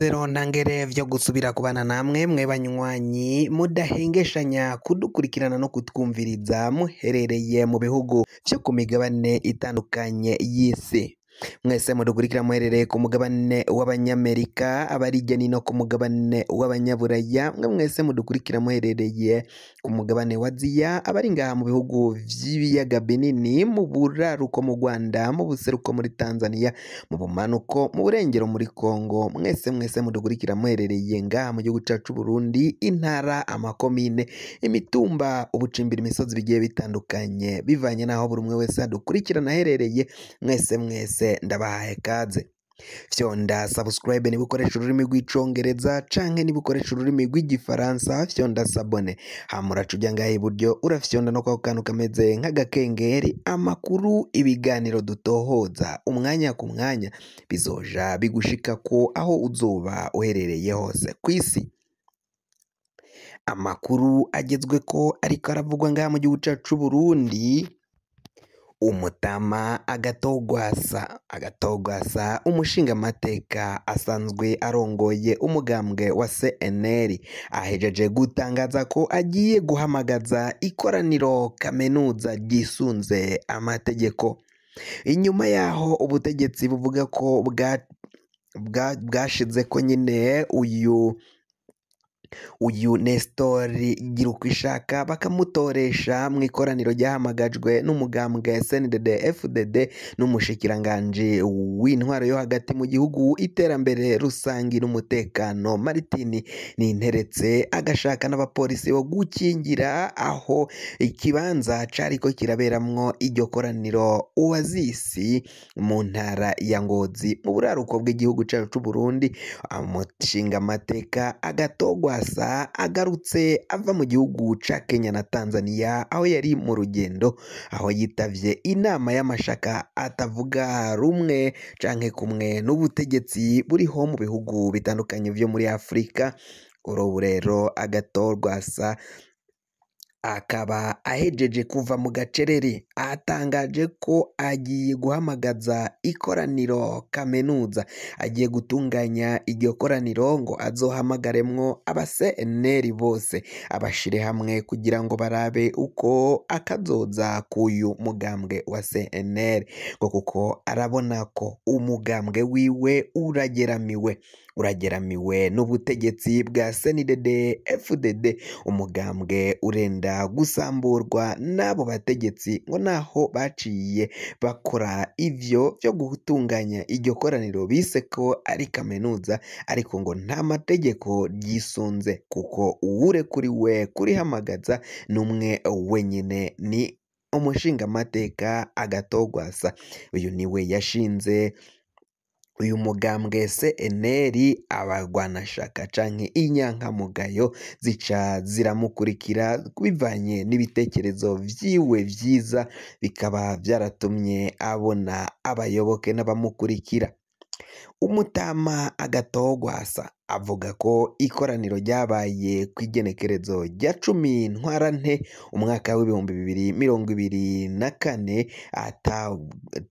Zero ntangere vyo gusubira kubana namwe mwe banywanyi mudahengeshanya kudukurikirana no kutwumviriza muherereye mu bihugu vyo ku migabane itandukanye y'isi. Mwese mudukurikira muherereye ku mugabane w'abanyamerika, abari hirya no ku mugabane w'abanyaburaya, mwe mwese mudukurikira muherereye ku mugabane wa Aziya, abari ngaha mu bihugu vy'ibiyaga binini, mu buraruko mu Rwanda, mu buseruko muri Tanzania, mu bumanuko mu burengero muri Kongo, mwese mudukurikira muherereye ngaha mu gihugu cacu Burundi, intara, amakomine, imitumba, ubucimbira, imisozi bigiye bitandukanye, bivanye naho buri umwe wese adukurikirana aherereye. Mwese ndabahaye kaze. Fyonda subscribe niba ukoresha ururimi rw'icongereza canke niba ukoresha ururimi rw'igifaransa, fyonda sabone. Hamuraca ujya ngaha iburyo urafyonda no kwa kantu kameze nk'agakengeri, amakuru, ibiganiro dutohoza umwanya ku mwanya bizoja bigushika ko aho uzoba uherereye hose kw'isi. Amakuru agezweko ariko aravugwa ngaha mu gihugu cacu Burundi. Umutama Agatogwasa umushingamateka asanzwe arongoye umugambwe wa CNL ahejeje gutangaza ko agiye guhamagaza ikoraniro kaminuza ryisunze amategeko. Inyuma yaho ubutegetsi buvuga ko bwashize ko nyine uyu Nestor Girukwishaka bakamutoresha mu ikoraniro ryahamagajwe n'umugambwe SNDD FDD n'umushikiranganje w'intwaro yo hagati mu gihugu, iterambere rusangi n'umutekano Martin Ninteretse, agashaka n'abapolisi bo gukingira aho ikibanza cariko kiraberamwo iryo koraniro Oasis mu ntara ya Ngozi mu buraruko bw'igihugu cacu c'u Burundi. Umushingamateka Agatogwasa agarutse ava mu gihugu ca Kenya na Tanzania, aho yari mu rugendo, aho yitavye inama y'amashaka atavuga rumwe canke kumwe n'ubutegetsi buriho mu bihugu bitandukanye vyo muri Afrika. Ubu rero Agatogwasa akaba ahejeje kuva mu gacerere, atangaje ko agiye guhamagaza ikoraniro kaminuza, agiye gutunganya iryo koraniro ngo azohamagaremwo aba CNL bose abashire hamwe kugira ngo barabe uko akazoza k'uyu mugambwe wa CNL, ngo kuko arabona ko umugambwe wiwe urageramiwe n'ubutegetsi bwa CNDD FDD, umugambwe urenda gusamburwa n'abo bategetsi, ngo naho baciye bakora ivyo vyo gutunganya iryo koraniro bise ko ari kaminuza, ariko ngo nta mategeko ryisunze, kuko uwurekuriwe kurihamagaza n'umwe wenyine, ni umushingamateka Agatogwasa. Uyu niwe yashinze uyu mugambwe CNL, abagwanashaka canke inyankamugayo zica ziramukurikira bivanye n'ibitekerezo vyiwe vyiza, bikaba vyaratumye abona abayoboke n'abamukurikira. Umutama Agatogwasa avuga ko ikoraniro ryabaye kw'igenekerezo rya 10 Ntwarante umwaka w'ibihumbi 2024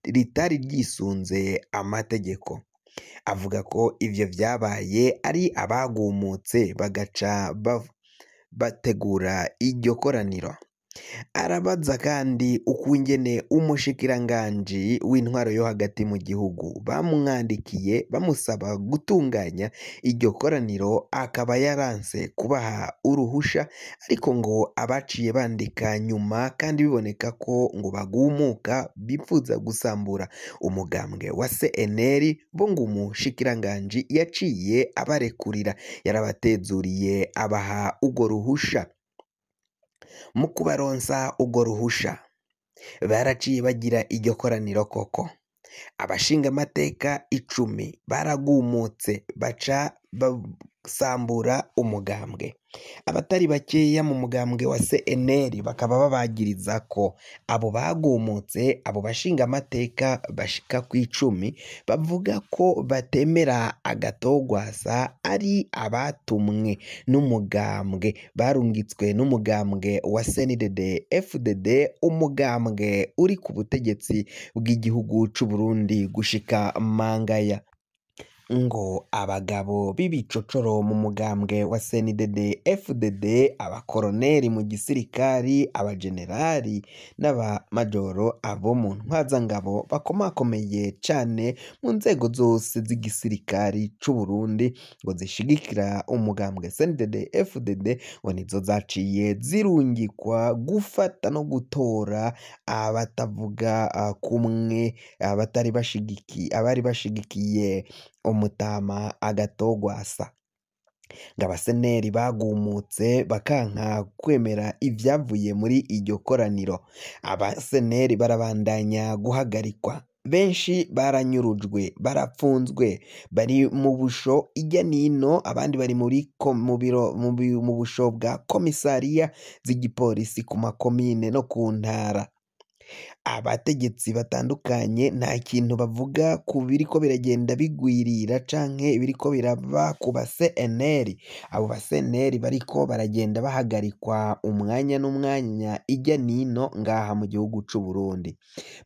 ritari ryisunze amategeko. Avuga ko ivyo vyabaye ari abagumutse bagaca bategura iryo koraniro. Arabaza kandi ukungene umushikiranganji w'intwaro yo hagati mu gihugu bamwandikiye bamusaba gutunganya iryo koraniro, akaba yaranse kubaha uruhusha, ariko ngo abaciye bandika nyuma kandi biboneka ko ngo bagumuka bipfuza gusambura umugambwe wa CNL, bo ngo umushikiranganji yaciye abarekurira, yarabatezuriye abaha urwo ruhusha. Mu kubaronsa urwo ruhusha baraciye bagira iryo koraniro koko. Abashingamateka 10 baragumutse baca basambura umugambwe. Abatari bakeya mu mugambwe wa CNL bakaba babagiriza ko abo bagumutse, abo bashingamateka bashika ku 10 bavuga ko batemera Agatogwasa ari abatumwe n'umugambwe, barungitswe n'umugambwe wa CNDD FDD, umugambwe uri ku butegetsi bw'igihugu c'u Burundi gushika mangaya. ngo abagabo b'ibicocoro mu mugambwe wa CNDD FDD, abakoroneri mu gisirikari, abajenerali n'abamajoro, abo mu ntwazangabo bakomakomeye cane mu nzego zose z'igisirikari c'u Burundi ngo zishigikira umugambwe CNDD FDD, ngo nizo zaciye zirungikwa gufata no gutora abatavuga kumwe, abari bashigikiye umutama Agatogwasa. ngo abaseneri bagumutse bakanka kwemera ivyavuye muri iryo koraniro. Abaseneri barabandanya guhagarikwa, benshi baranyurujwe, barapfunzwe, bari mu busho irya nino, abandi bari mu busho bwa komisariya z'igipolisi ku makomine no ku ntara. Abategetsi batandukanye nta kintu bavuga ku biriko biragenda bigwirira canke biriko biraba ku ba CNL. Abo ba CNL bariko baragenda bahagarikwa umwanya n'umwanya irya nino ngaha mu gihugu c'u Burundi.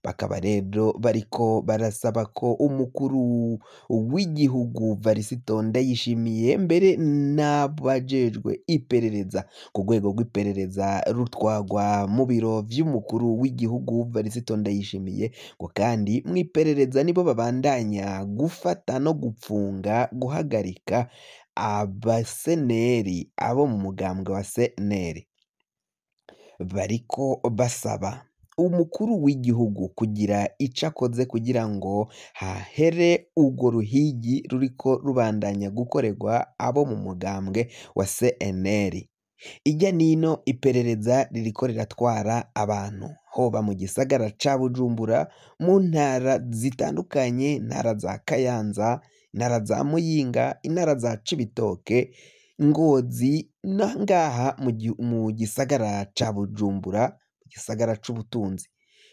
Bakaba rero bariko barasaba ko umukuru w'igihugu Varisito Ndayishimiye mbere n'abajejwe iperereza ku rwego rw'iperereza rutwagwa mu biro vy'umukuru w'igihugu Varisito Ndayishimiye, ngo kandi mw'iperereza nibo babandanya gufata no gupfunga, guhagarika abaseneri, abo mu mugambwe wa CNL. Bariko basaba umukuru w'igihugu kugira ico akoze kugira ngo hahere urwo ruhigi ruriko rubandanya gukorerwa abo mu mugambwe wa CNL. Irya nino iperereza ririko riratwara abantu, hoba mu gisagara ca Bujumbura, mu ntara zitandukanye, intara za Kayanza, intara za Muyinga, intara za Cibitoke, Ngozi, na ngaha mu gisagara ca Bujumbura, mu gisagara c'ubutunzi.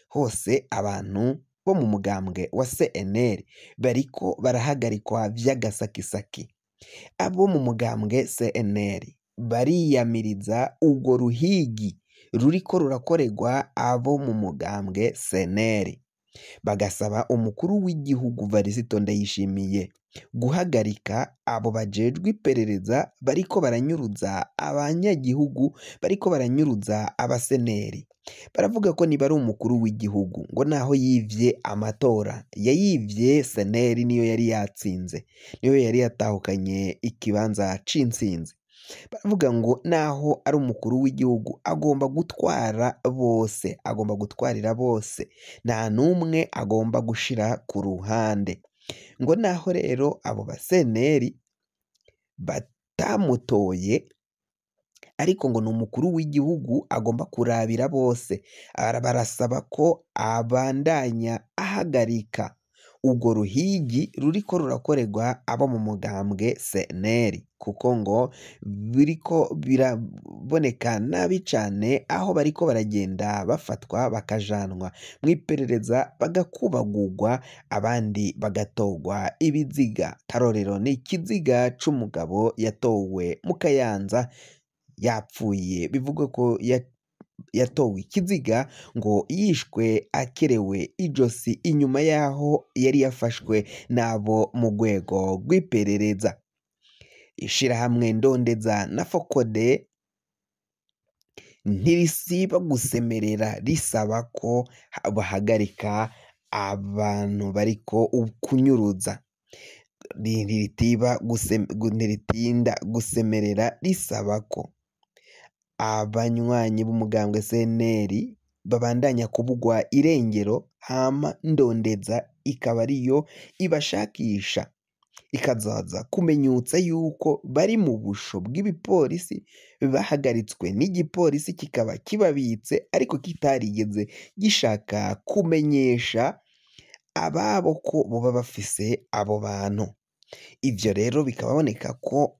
Hose abantu bo mu mugambwe wa CNL bariko barahagarikwa vy'agasakisaki. Abo mu mugambwe CNL bariyamiriza urwo ruhigi ruriko rurakorerwa abo mu mugambwe CNL, bagasaba umukuru w'igihugu Varisito Ndayishimiye guhagarika abo bajejwe iperereza bariko baranyuruza abanyagihugu, bariko baranyuruza abaseneri. Baravuga ko niba ari umukuru w'igihugu ngo naho yivye amatora, yayivye CNL niyo yari yatsinze, niyo yari yatahukanye ikibanza c'intsinzi. Baravuga ngo naho ari umukuru w'igihugu agomba gutwara bose, agomba gutwarira bose, nta n'umwe agomba gushira ku ruhande. Ngo naho rero abo baseneri batamutoye, ariko ngo ni umukuru w'igihugu agomba kurabira bose. Barasaba ko abandanya ahagarika urwo ruhigi ruriko rurakorerwa abo mu mugambwe CNL, kuko ngo biriko biraboneka nabi cane, aho bariko baragenda bafatwa bakajanwa mw'iperereza bagakubagurwa, abandi bagatogwa ibiziga. Karorero ni ikiziga c'umugabo yatowe mu Kayanza yapfuye, bivugwa ko yatowe ikiziga ngo yishwe akerewe ijosi inyuma yaho yari yafashwe n'abo mu rwego rw'iperereza. Ishirahamwe Ndondeza na Fokode ntirisiba gusemerera risaba ko bahagarika abantu bariko kunyuruza. Ntiritinda gusemerera risaba ko abanywanyi b'umugambwe CNL babandanya kubugwa irengero, hama Ndondeza ikaba ariyo ibashakisha, ikazaza kumenyutsa yuko bari mu busho bw'ibipolisi, bahagaritswe n'igipolisi kikaba kibabitse, ariko kitarigeze gishaka kumenyesha ababo ko boba bafise abo bantu. Ivyo rero bikaboneka ko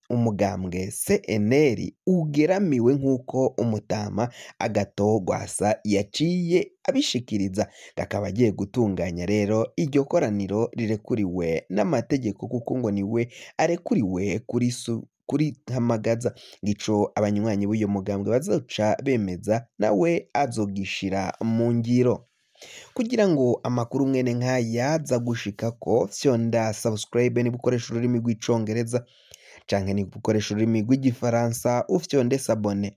umugambwe CNL ugeramiwe nk'uko umutama Agatogwasa yaciye abishikiriza. Akaba agiye gutunganya rero iryo koraniro rirekuriwe n'amategeko, kuko ngo niwe arekuriwe kurihamagaza. Ico abanywanyi b'uyo mugambwe bazoca bemeza nawe azogishira mu ngiro. kugira ngo amakuru mwene nk'aya aza gushikako fyonda subscribe niba ukoresha ururimi rw'icongereza canke niba ukoresha ururimi rw'igifaransa ufyonde s'abone.